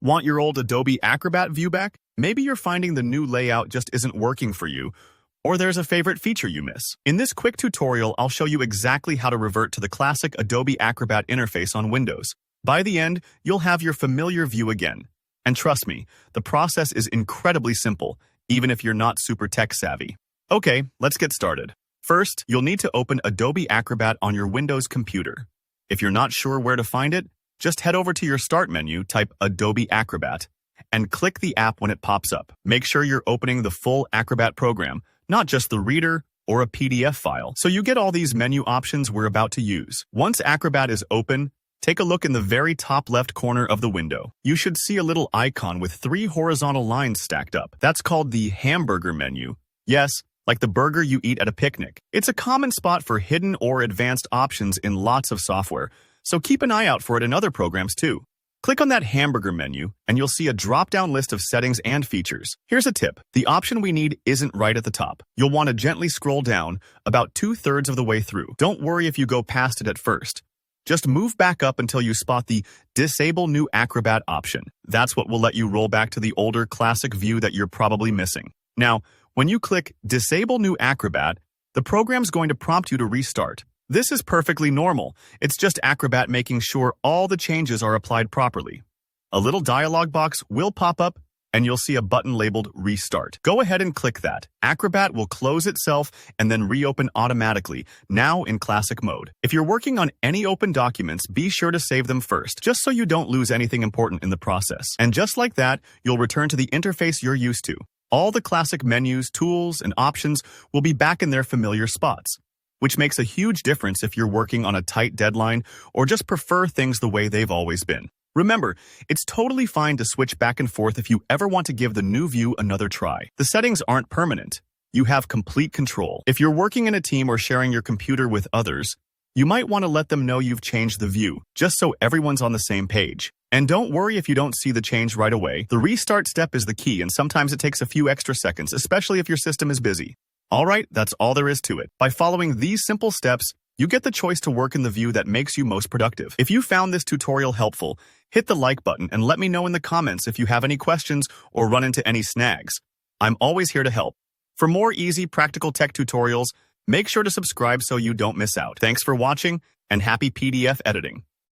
Want your old Adobe Acrobat view back? Maybe you're finding the new layout just isn't working for you, or there's a favorite feature you miss. In this quick tutorial, I'll show you exactly how to revert to the classic Adobe Acrobat interface on Windows. By the end, you'll have your familiar view again. And trust me, the process is incredibly simple, even if you're not super tech savvy. Okay, let's get started. First, you'll need to open Adobe Acrobat on your Windows computer. If you're not sure where to find it, just head over to your Start menu, type Adobe Acrobat, and click the app when it pops up. Make sure you're opening the full Acrobat program, not just the reader or a PDF file, so you get all these menu options we're about to use. Once Acrobat is open, take a look in the very top left corner of the window. You should see a little icon with 3 horizontal lines stacked up. That's called the hamburger menu. Yes, like the burger you eat at a picnic. It's a common spot for hidden or advanced options in lots of software, so keep an eye out for it in other programs too. Click on that hamburger menu, and you'll see a drop-down list of settings and features. Here's a tip. The option we need isn't right at the top. You'll want to gently scroll down about 2/3 of the way through. Don't worry if you go past it at first. Just move back up until you spot the Disable New Acrobat option. That's what will let you roll back to the older classic view that you're probably missing. Now, when you click Disable New Acrobat, the program's going to prompt you to restart. This is perfectly normal. It's just Acrobat making sure all the changes are applied properly. A little dialog box will pop up, and you'll see a button labeled Restart. Go ahead and click that. Acrobat will close itself and then reopen automatically, now in classic mode. If you're working on any open documents, be sure to save them first, just so you don't lose anything important in the process. And just like that, you'll return to the interface you're used to. All the classic menus, tools, and options will be back in their familiar spots, which makes a huge difference if you're working on a tight deadline or just prefer things the way they've always been. Remember, it's totally fine to switch back and forth if you ever want to give the new view another try. The settings aren't permanent. You have complete control. If you're working in a team or sharing your computer with others, you might want to let them know you've changed the view, just so everyone's on the same page. And don't worry if you don't see the change right away. The restart step is the key, and sometimes it takes a few extra seconds, especially if your system is busy. Alright, that's all there is to it. By following these simple steps, you get the choice to work in the view that makes you most productive. If you found this tutorial helpful, hit the like button and let me know in the comments if you have any questions or run into any snags. I'm always here to help. For more easy, practical tech tutorials, make sure to subscribe so you don't miss out. Thanks for watching, and happy PDF editing.